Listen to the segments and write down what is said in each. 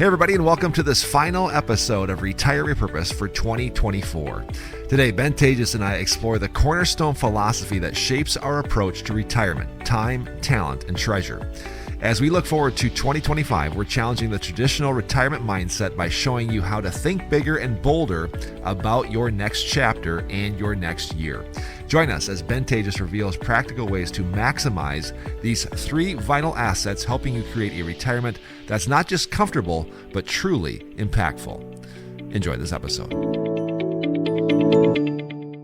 Hey everybody, and welcome to this final episode of Retire Repurpose for 2024. Today, Ben Taatjes and I explore the cornerstone philosophy that shapes our approach to retirement, time, talent, and treasure. As we look forward to 2025, we're challenging the traditional retirement mindset by showing you how to think bigger and bolder about your next chapter and your next year. Join us as Ben Taatjes reveals practical ways to maximize these three vital assets, helping you create a retirement that's not just comfortable, but truly impactful. Enjoy this episode.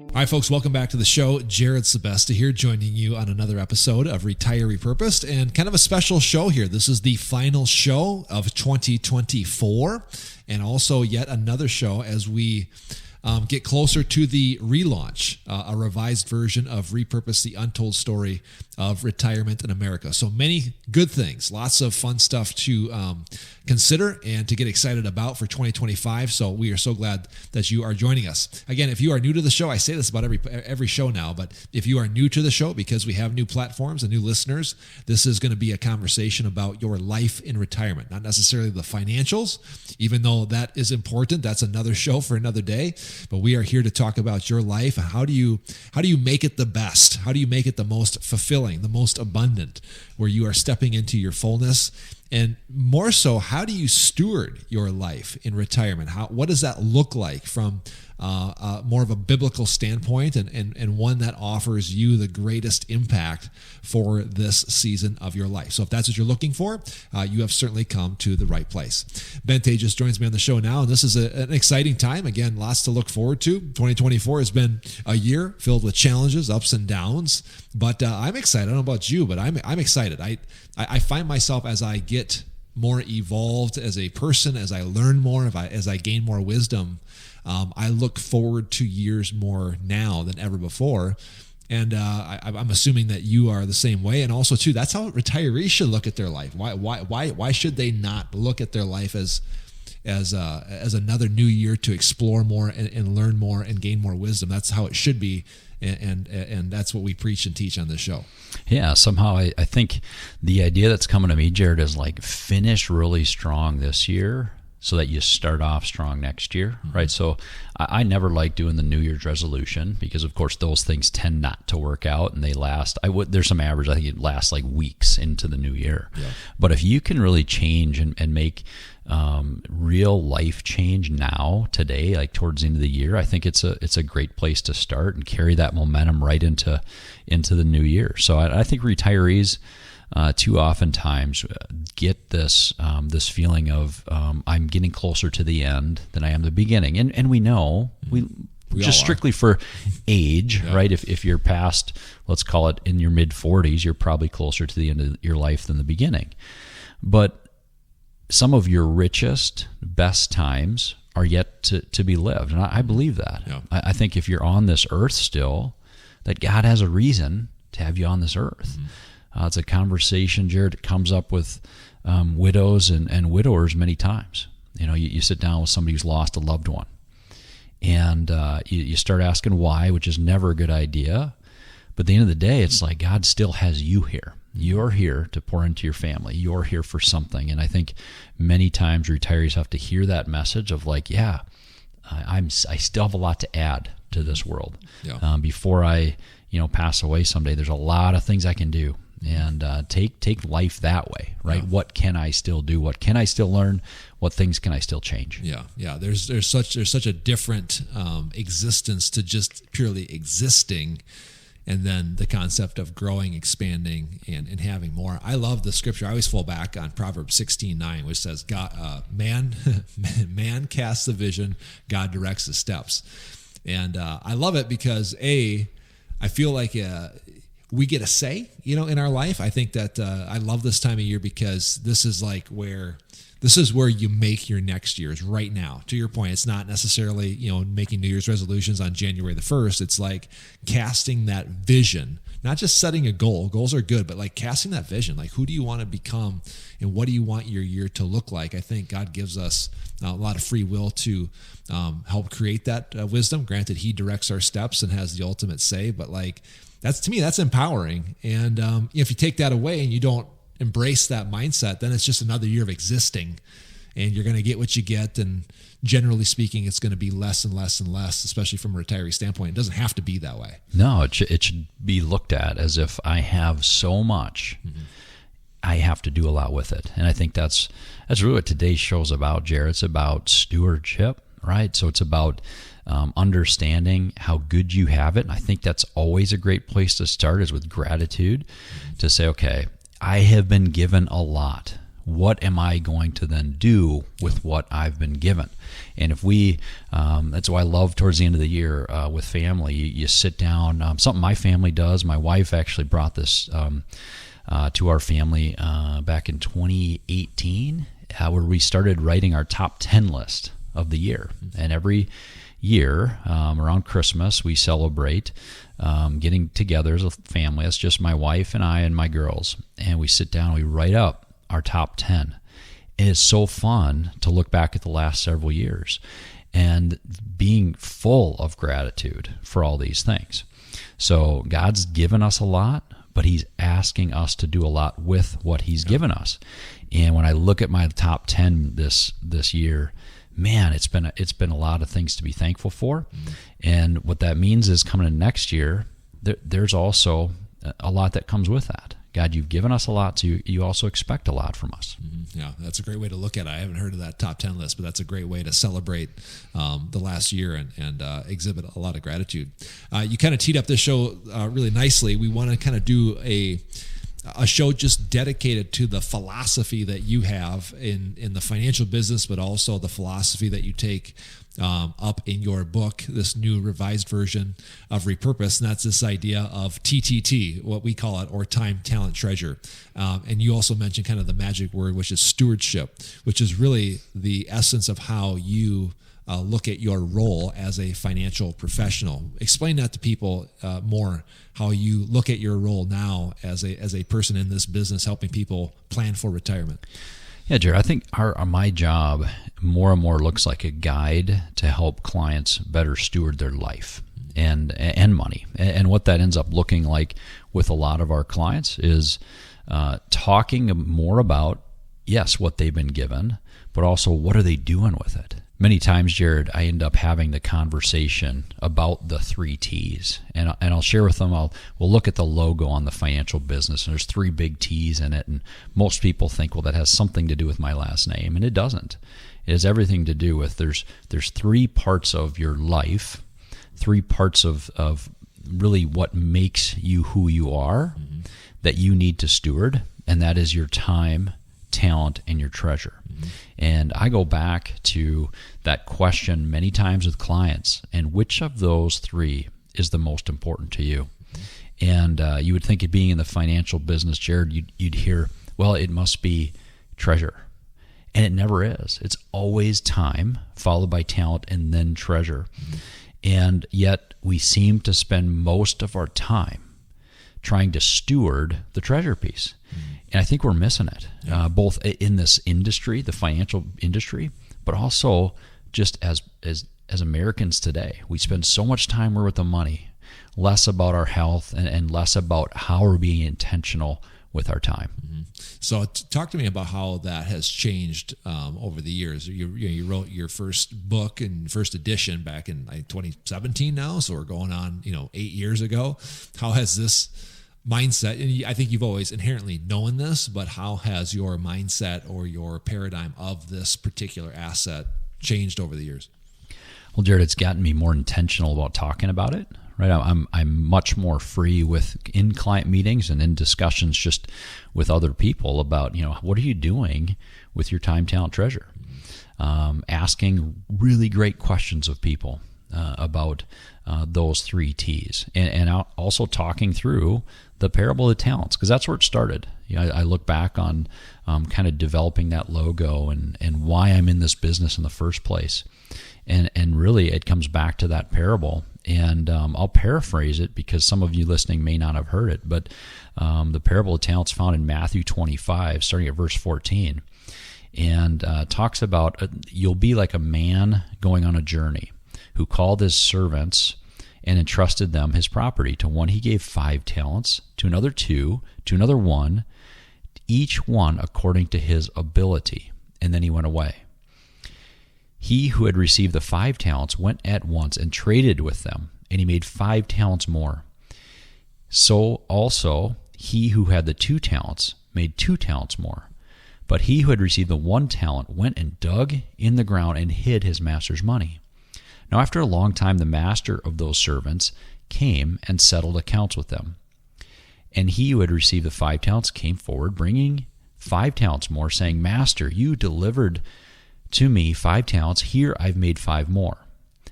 All right, folks, welcome back to the show. Jared Sebesta here, joining you on another episode of Retire Repurposed, and kind of a special show here. This is the final show of 2024, and also yet another show as we get closer to the relaunch, a revised version of Repurpose, the Untold Story of Retirement in America. So many good things, lots of fun stuff to consider and to get excited about for 2025. So we are so glad that you are joining us. Again, if you are new to the show, I say this about every show now, but if you are new to the show, because we have new platforms and new listeners, this is going to be a conversation about your life in retirement, not necessarily the financials, even though that is important. That's another show for another day. But we are here to talk about your life. How do you make it the best? How do you make it the most fulfilling, the most abundant, where you are stepping into your fullness? And more so, how do you steward your life in retirement? What does that look like from more of a biblical standpoint, and one that offers you the greatest impact for this season of your life? So if that's what you're looking for, you have certainly come to the right place. Ben Taatjes joins me on the show now, and this is an exciting time. Again, lots to look forward to. 2024 has been a year filled with challenges, ups and downs, but I'm excited. I don't know about you, but I'm excited. I find myself, as I get more evolved as a person, as I learn more, as I gain more wisdom, I look forward to years more now than ever before. And I'm assuming that you are the same way. And also, too, that's how retirees should look at their life. Why should they not look at their life as another new year to explore more and learn more and gain more wisdom? That's how it should be. And that's what we preach and teach on this show. Yeah, somehow I think the idea that's coming to me, Jared, is like finish really strong this year so that you start off strong next year, right? So I never like doing the New Year's resolution because, of course, those things tend not to work out, and they last. There's some average. I think it lasts like weeks into the new year. Yeah. But if you can really change and make real life change now, today, like towards the end of the year, I think it's a great place to start and carry that momentum right into the new year. So I think retirees too oftentimes get this feeling of I'm getting closer to the end than I am the beginning, and we know we just strictly for age, yeah. Right? If you're past, let's call it in your mid 40s, you're probably closer to the end of your life than the beginning. But some of your richest, best times are yet to be lived, and I believe that. Yeah. I think if you're on this earth still, that God has a reason to have you on this earth. Mm-hmm. It's a conversation, Jared, that comes up with widows and widowers many times. You know, you sit down with somebody who's lost a loved one, and you start asking why, which is never a good idea. But at the end of the day, it's like God still has you here. You're here to pour into your family. You're here for something. And I think many times retirees have to hear that message of like, yeah, I still have a lot to add to this world. Yeah. Before I pass away someday, there's a lot of things I can do. And take life that way, right? Yeah. What can I still do? What can I still learn? What things can I still change? Yeah. There's such a different existence to just purely existing, and then the concept of growing, expanding, and having more. I love the scripture. I always fall back on Proverbs 16:9, which says, "God, man casts the vision, God directs the steps." And I love it because I feel like we get a say, in our life. I think that I love this time of year because this is where you make your next year's right now. To your point, it's not necessarily, making New Year's resolutions on January the 1st. It's like casting that vision, not just setting a goal. Goals are good, but like casting that vision, like who do you want to become and what do you want your year to look like? I think God gives us a lot of free will to help create that wisdom. Granted, He directs our steps and has the ultimate say, but like, to me, that's empowering. And if you take that away and you don't embrace that mindset, then it's just another year of existing and you're going to get what you get. And generally speaking, it's going to be less and less and less, especially from a retiree standpoint. It doesn't have to be that way. No, it should be looked at as if I have so much, I have to do a lot with it. And I think that's really what today's show is about, Jared. It's about stewardship, right? So it's about understanding how good you have it. And I think that's always a great place to start, is with gratitude, to say, okay, I have been given a lot. What am I going to then do with what I've been given? And if we, that's why I love towards the end of the year with family, you sit down, something my family does. My wife actually brought this to our family back in 2018, where we started writing our top 10 list of the year. And every year around Christmas, we celebrate getting together as a family. That's just my wife and I and my girls. And we sit down and we write up our top 10. And it's so fun to look back at the last several years and being full of gratitude for all these things. So God's given us a lot, but he's asking us to do a lot with what he's given us. And when I look at my top 10 this year, man, it's been a lot of things to be thankful for. And what that means is, coming in next year, there's also a lot that comes with that. God, you've given us a lot, so you also expect a lot from us. Yeah, that's a great way to look at it. I haven't heard of that top 10 list, but that's a great way to celebrate the last year and exhibit a lot of gratitude. You kind of teed up this show really nicely. We want to kind of do a show just dedicated to the philosophy that you have in the financial business, but also the philosophy that you take up in your book, this new revised version of Repurpose, and that's this idea of TTT, what we call it, or time, talent, treasure. And you also mentioned kind of the magic word, which is stewardship, which is really the essence of how you look at your role as a financial professional. Explain that to people more, how you look at your role now as a person in this business, helping people plan for retirement. Yeah, Jared, I think my job more and more looks like a guide to help clients better steward their life and money. And what that ends up looking like with a lot of our clients is talking more about, yes, what they've been given, but also what are they doing with it. Many times, Jared, I end up having the conversation about the 3 T's, and I'll share with them. We'll look at the logo on the financial business, and there's 3 big T's in it, and most people think, well, that has something to do with my last name, and it doesn't. It has everything to do with there's 3 parts of your life, 3 parts of really what makes you who you are that you need to steward, and that is your time, talent, and your treasure. And I go back to that question many times with clients, and which of those 3 is the most important to you? And you would think, it being in the financial business, Jared, you'd hear, well, it must be treasure. And it never is. It's always time, followed by talent, and then treasure. And yet we seem to spend most of our time trying to steward the treasure piece. And I think we're missing it, both in this industry, the financial industry, but also just as Americans today. We spend so much time with the money, less about our health and less about how we're being intentional with our time. So talk to me about how that has changed over the years. You wrote your first book and first edition back in 2017 now, so we're going on 8 years ago. How has this mindset, and I think you've always inherently known this, but how has your mindset or your paradigm of this particular asset changed over the years? Well, Jared, it's gotten me more intentional about talking about it. Right, I'm much more free in client meetings and in discussions just with other people about what are you doing with your time, talent, treasure. Asking really great questions of people about those 3 T's, and also talking through the parable of the talents, because that's where it started. I look back on kind of developing that logo and why I'm in this business in the first place, and really it comes back to that parable. And I'll paraphrase it because some of you listening may not have heard it, but the parable of talents found in Matthew 25, starting at verse 14, and talks about you'll be like a man going on a journey who called his servants and entrusted them his property. To one he gave 5 talents, to another 2, to another 1, each one according to his ability. And then he went away. He who had received the 5 talents went at once and traded with them, and he made 5 talents more. So also he who had the 2 talents made 2 talents more. But he who had received the 1 talent went and dug in the ground and hid his master's money. Now after a long time the master of those servants came and settled accounts with them. And he who had received the 5 talents came forward, bringing 5 talents more, saying, Master, you delivered to me 5 talents. Here I've made 5 more.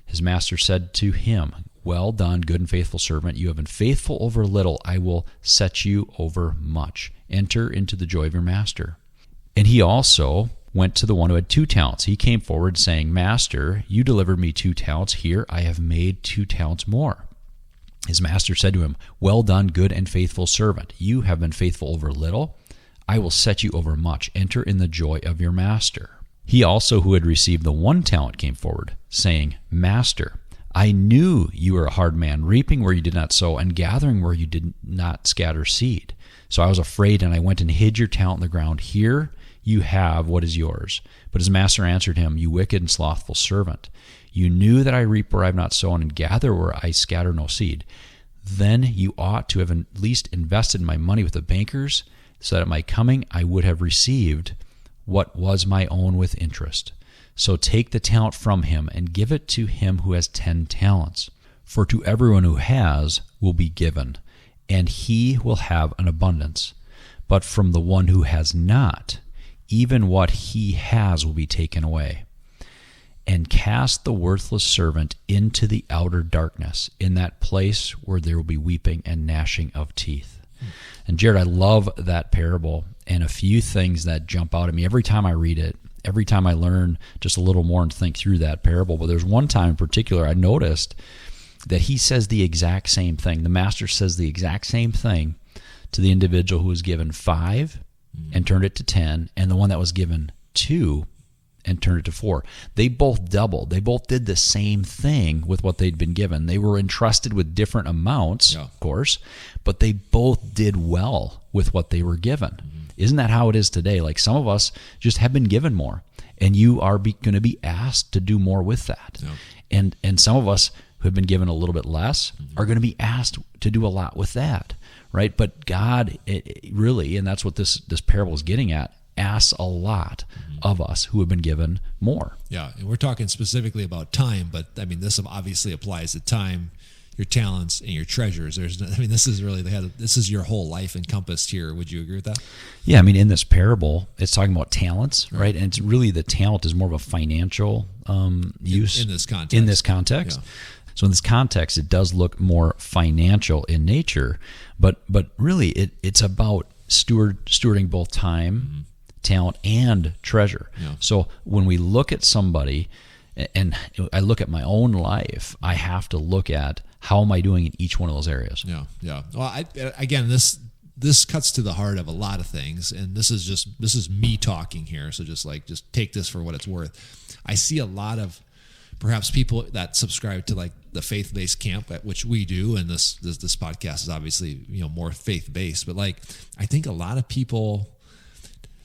His master said to him, Well done, good and faithful servant. You have been faithful over little. I will set you over much. Enter into the joy of your master. And he also went to the one who had 2 talents. He came forward, saying, Master, you delivered me 2 talents. Here I have made 2 talents more. His master said to him, Well done, good and faithful servant. You have been faithful over little. I will set you over much. Enter in the joy of your master. He also who had received the 1 talent came forward, saying, Master, I knew you were a hard man, reaping where you did not sow, and gathering where you did not scatter seed. So I was afraid, and I went and hid your talent in the ground. Here you have what is yours. But his master answered him, You wicked and slothful servant. You knew that I reap where I have not sown, and gather where I scatter no seed. Then you ought to have at least invested my money with the bankers, so that at my coming I would have received what was my own with interest. So take the talent from him and give it to him who has 10 talents. For to everyone who has will be given, and he will have an abundance. But from the one who has not, even what he has will be taken away. And cast the worthless servant into the outer darkness, in that place where there will be weeping and gnashing of teeth. And Jared, I love that parable, and a few things that jump out at me every time I read it, every time I learn just a little more and think through that parable. But there's one time in particular I noticed that he says the exact same thing. The master says the exact same thing to the individual who was given 5 and turned it to 10, and the one that was given 2 and turned it to 4. They both doubled. They both did the same thing with what they'd been given. They were entrusted with different amounts, of course, but they both did well with what they were given. Isn't that how it is today? Like some of us just have been given more, and you are going to be asked to do more with that. And some of us who have been given a little bit less are going to be asked to do a lot with that, right? But God it really, and that's what this parable is getting at, asks a lot of us who have been given more. Yeah, and we're talking specifically about time, but I mean, this obviously applies to time, your talents, and your treasures. This is really this is your whole life encompassed here. Would you agree with that? Yeah, I mean, in this parable, it's talking about talents, right? And it's really the talent is more of a financial use in this context. In this context. Yeah. So in this context, it does look more financial in nature, but really it's about stewarding both time, talent, and treasure. Yeah. So when we look at somebody, and I look at my own life, I have to look at how am I doing in each one of those areas. Yeah. Well, again, this cuts to the heart of a lot of things, and this is me talking here. So just take this for what it's worth. I see a lot of perhaps people that subscribe to like the faith-based camp, at which we do, and this podcast is obviously more faith-based. But like I think a lot of people,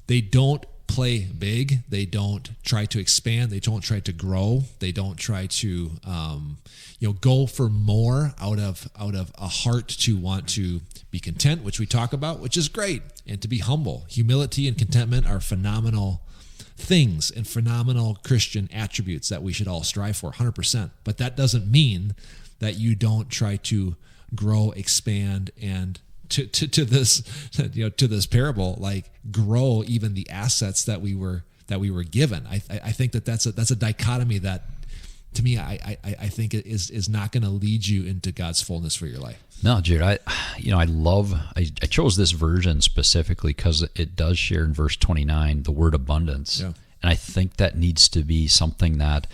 they don't play big. They don't try to expand. They don't try to grow. They don't try to go for more out of a heart to want to be content, which we talk about, which is great, and to be humble. Humility and contentment are phenomenal things and phenomenal Christian attributes that we should all strive for, 100%. But that doesn't mean that you don't try to grow, expand, and to this parable, like grow even the assets that we were given. I think that's a dichotomy that, to me, I think it is not going to lead you into God's fullness for your life. No, Jared, I chose this version specifically because it does share in verse 29 the word abundance. Yeah. And I think that needs to be something that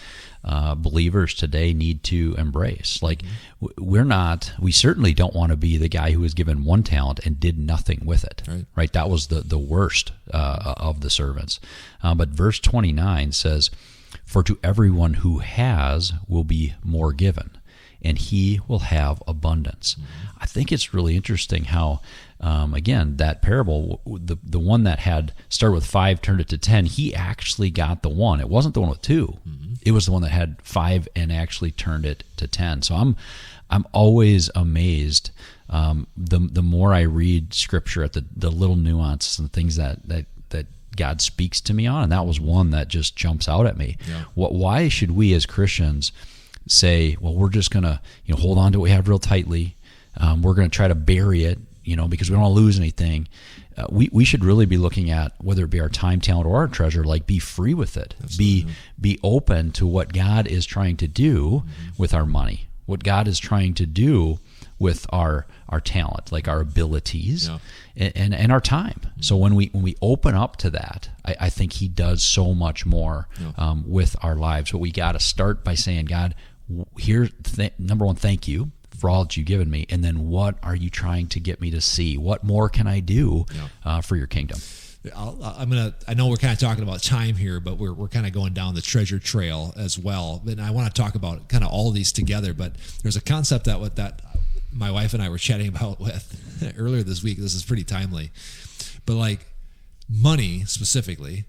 believers today need to embrace. Like we certainly don't want to be the guy who was given 1 talent and did nothing with it. Right? That was the worst of the servants. But verse 29 says, "For to everyone who has will be more given, and he will have abundance." I think it's really interesting how, again, that parable, the one that had started with 5, turned it to 10, he actually got the 1. It wasn't the one with 2. it was the one that had 5 and actually turned it to 10. So I'm always amazed. The more I read Scripture at the little nuances and things that God speaks to me on, and that was one that just jumps out at me. Yeah. Why should we as Christians say, well, we're just gonna hold on to what we have real tightly? We're gonna try to bury it, because we don't want to lose anything. We should really be looking at whether it be our time, talent, or our treasure. Like, be free with it. Absolutely. Be open to what God is trying to do with our money. What God is trying to do with our talent, like our abilities, and our time. So when we open up to that, I think He does so much more with our lives. But we got to start by saying, God, number one, thank you for all that you've given me, and then what are you trying to get me to see? What more can I do for your kingdom? I know we're kind of talking about time here, but we're kind of going down the treasure trail as well. And I want to talk about kind of all of these together. But there's a concept that my wife and I were chatting about with earlier this week. This is pretty timely, but like, money specifically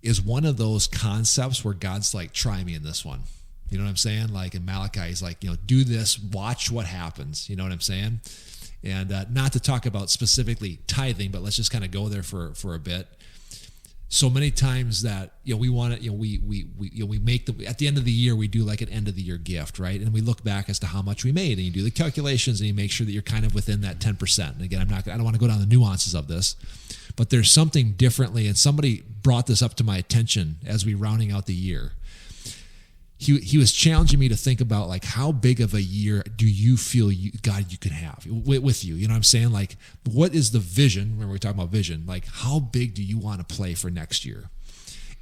is one of those concepts where God's like, try me in this one. You know what I'm saying? Like in Malachi, He's like, do this, watch what happens. You know what I'm saying? And not to talk about specifically tithing, but let's just kind of go there for a bit. So many times that we want to, we make at the end of the year, we do like an end of the year gift, right? And we look back as to how much we made, and you do the calculations, and you make sure that you're kind of within that 10%. And again, I don't want to go down the nuances of this, but there's something differently. And somebody brought this up to my attention as we rounding out the year. He was challenging me to think about, like, how big of a year do you feel God you can have with you? You know what I'm saying? Like, what is the vision? Remember, we talking about vision. Like, how big do you want to play for next year?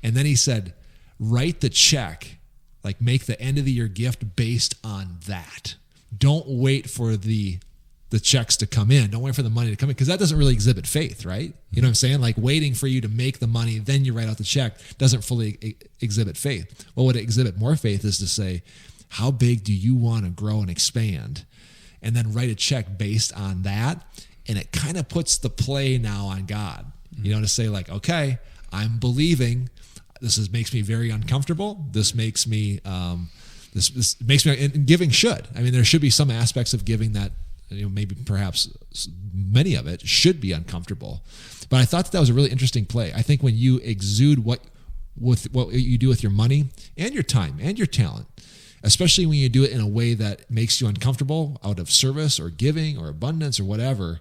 And then he said, write the check, like make the end of the year gift based on that. Don't wait for the checks to come in. Don't wait for the money to come in, because that doesn't really exhibit faith, right? You know what I'm saying? Like, waiting for you to make the money, then you write out the check, doesn't fully exhibit faith. What would exhibit more faith is to say, how big do you want to grow and expand? And then write a check based on that. And it kind of puts the play now on God, to say like, okay, I'm believing. This makes me very uncomfortable. This makes me, this makes me, and giving should. I mean, there should be some aspects of giving that, maybe perhaps many of it should be uncomfortable. But I thought that was a really interesting play. I think when you exude what you do with your money and your time and your talent, especially when you do it in a way that makes you uncomfortable out of service or giving or abundance or whatever,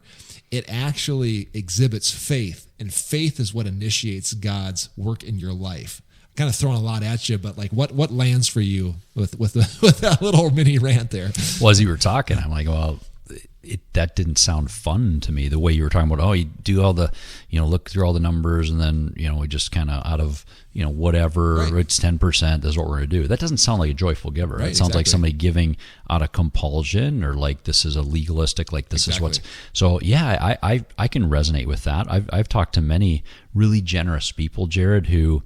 it actually exhibits faith. And faith is what initiates God's work in your life. I'm kind of throwing a lot at you, but like, what lands for you with that little mini rant there? Well, as you were talking, I'm like, well, that didn't sound fun to me, the way you were talking about, you do all the, look through all the numbers, and then, we just kind of out of, whatever, right, it's 10%, that's what we're going to do. That doesn't sound like a joyful giver. Right, it sounds like somebody giving out of compulsion, or like this is a legalistic, like this is what's, so yeah, I can resonate with that. I've talked to many really generous people, Jared, who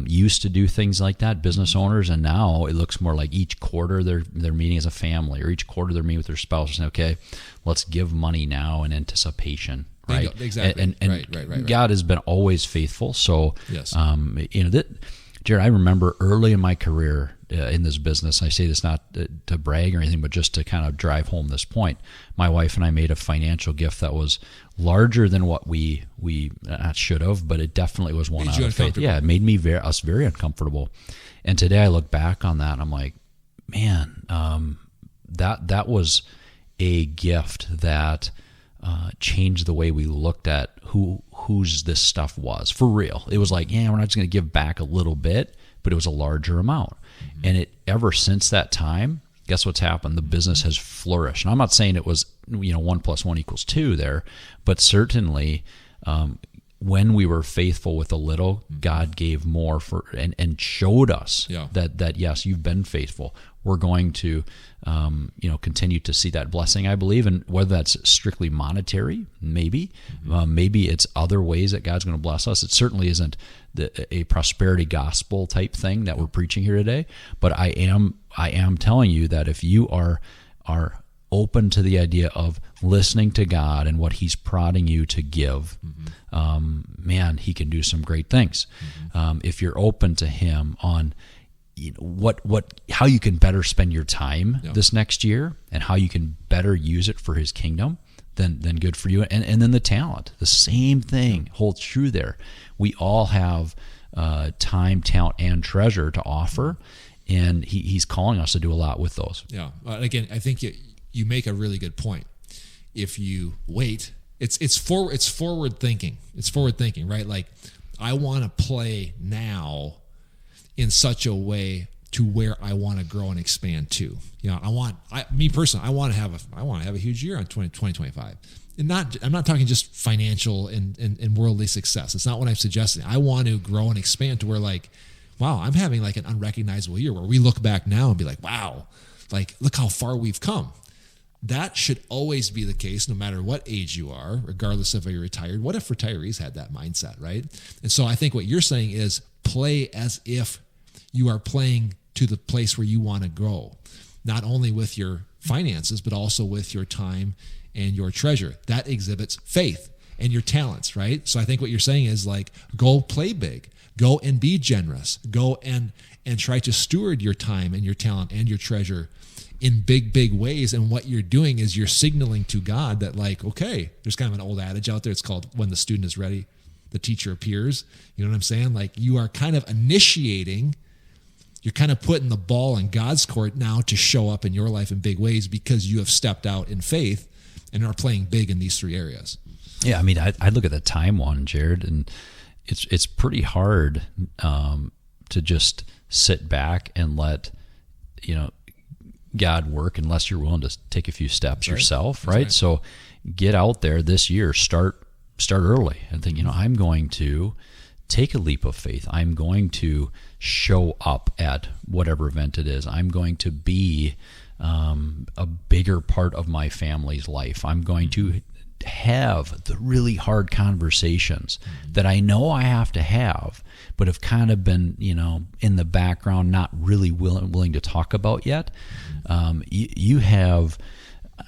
used to do things like that, business owners, and now it looks more like each quarter they're meeting as a family, or each quarter they're meeting with their spouse and say, okay, let's give money now in anticipation. Right. Exactly. And right. God has been always faithful. So, yes. Jared, I remember early in my career in this business, I say this not to brag or anything, but just to kind of drive home this point. My wife and I made a financial gift that was larger than what we not should have, but it definitely was one out of faith. Yeah, it made us very uncomfortable. And today I look back on that and I'm like, man, that was a gift that changed the way we looked at whose this stuff was, for real. It was like, we're not just going to give back a little bit, but it was a larger amount. Mm-hmm. And ever since that time, guess what's happened? The business has flourished. And I'm not saying it was 1 + 1 = 2 there, but certainly when we were faithful with a little, God gave more and showed us that yes, you've been faithful. We're going to continue to see that blessing, I believe, and whether that's strictly monetary, maybe it's other ways that God's going to bless us. It certainly isn't a prosperity gospel type thing that we're preaching here today, but I am telling you that if you are open to the idea of listening to God and what He's prodding you to give, man, He can do some great things. If you're open to Him on how you can better spend your time Yeah. this next year and how you can better use it for his kingdom, then good for you. And then the talent, the same thing holds true there. We all have time, talent, and treasure to offer, and he's calling us to do a lot with those. Yeah. Again, I think you make a really good point. If you wait, it's forward thinking. It's forward thinking, right? Like, I want to play now in such a way to where I want to grow and expand to. Me personally, I want to have a huge year on 2025. And I'm not talking just financial and worldly success. It's not what I'm suggesting. I want to grow and expand to where, like, wow, I'm having like an unrecognizable year where we look back now and be like, wow, like, look how far we've come. That should always be the case, no matter what age you are, regardless of if you're retired. What if retirees had that mindset, right? And so I think what you're saying is play as if you are playing to the place where you want to grow, not only with your finances, but also with your time and your treasure. That exhibits faith and your talents, right? So I think what you're saying is, like, go play big, go and be generous, go and try to steward your time and your talent and your treasure in big ways. And what you're doing is you're signaling to God that, like, okay, there's kind of an old adage out there. It's called, when the student is ready, the teacher appears. You know what I'm saying? Like, you are kind of initiating, you're kind of putting the ball in God's court now to show up in your life in big ways because you have stepped out in faith and are playing big in these three areas. Yeah, I mean, I look at the time one, Jared, and it's pretty hard to just sit back and let God work unless you're willing to take a few steps yourself, right? So get out there this year, start early and think, I'm going to take a leap of faith. I'm going to show up at whatever event it is. I'm going to be a bigger part of my family's life. I'm going to have the really hard conversations that I know I have to have, but have kind of been, in the background, not really willing to talk about yet. You have,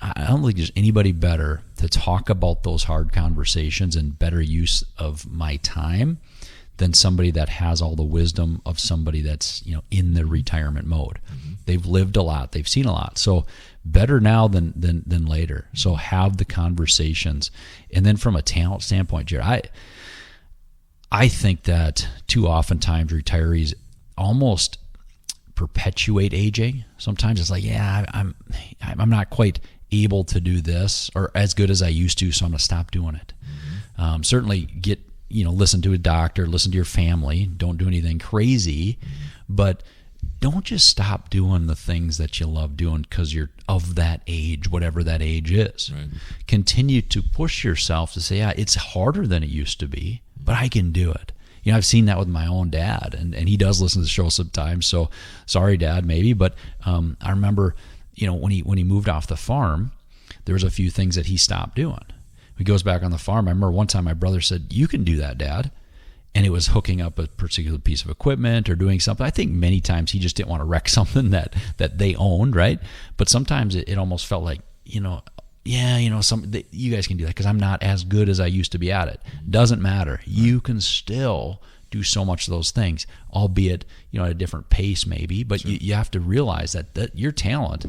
I don't think there's anybody better to talk about those hard conversations and better use of my time than somebody that has all the wisdom of somebody that's, in the retirement mode. Mm-hmm. They've lived a lot. They've seen a lot. So better now than later. So have the conversations. And then from a talent standpoint, Jared, I think that too oftentimes retirees almost perpetuate aging. Sometimes it's like, yeah, I'm not quite able to do this or as good as I used to, so I'm going to stop doing it. Mm-hmm. Certainly listen to a doctor, listen to your family. Don't do anything crazy, but don't just stop doing the things that you love doing because you're of that age, whatever that age is. Right. Continue to push yourself to say, yeah, it's harder than it used to be, but I can do it. I've seen that with my own dad, and he does listen to the show sometimes. So sorry, Dad, maybe, but I remember, when he moved off the farm, there was a few things that he stopped doing. He goes back on the farm. I remember one time my brother said, "You can do that, Dad." And it was hooking up a particular piece of equipment or doing something. I think many times he just didn't want to wreck something that they owned, right? But sometimes it almost felt like, you guys can do that because I'm not as good as I used to be at it. Doesn't matter. Right. You can still do so much of those things, albeit, at a different pace maybe. But sure. you have to realize that your talent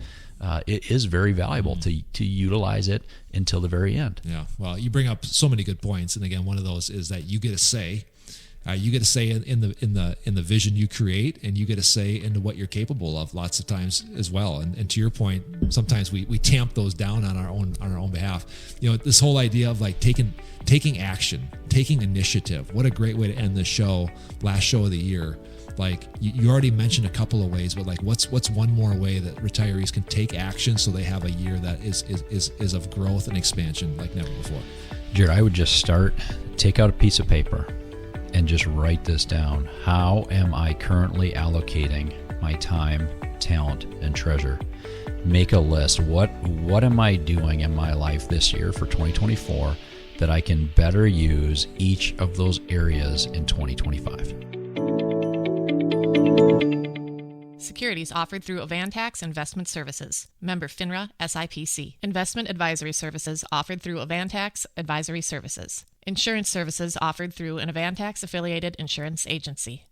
it is very valuable to utilize it until the very end. Yeah. Well, you bring up so many good points, and again, one of those is that you get a say. You get a say in the vision you create, and you get a say into what you're capable of lots of times as well. And to your point, sometimes we tamp those down on our own behalf. This whole idea of like taking action, taking initiative. What a great way to end the show, last show of the year. Like you already mentioned a couple of ways, but like what's one more way that retirees can take action so they have a year that is of growth and expansion like never before? Jared, I would just take out a piece of paper and just write this down. How am I currently allocating my time, talent, and treasure? Make a list. What am I doing in my life this year for 2024 that I can better use each of those areas in 2025? Securities offered through Avantax Investment Services. Member FINRA SIPC. Investment advisory services offered through Avantax Advisory Services. Insurance services offered through an Avantax affiliated insurance agency.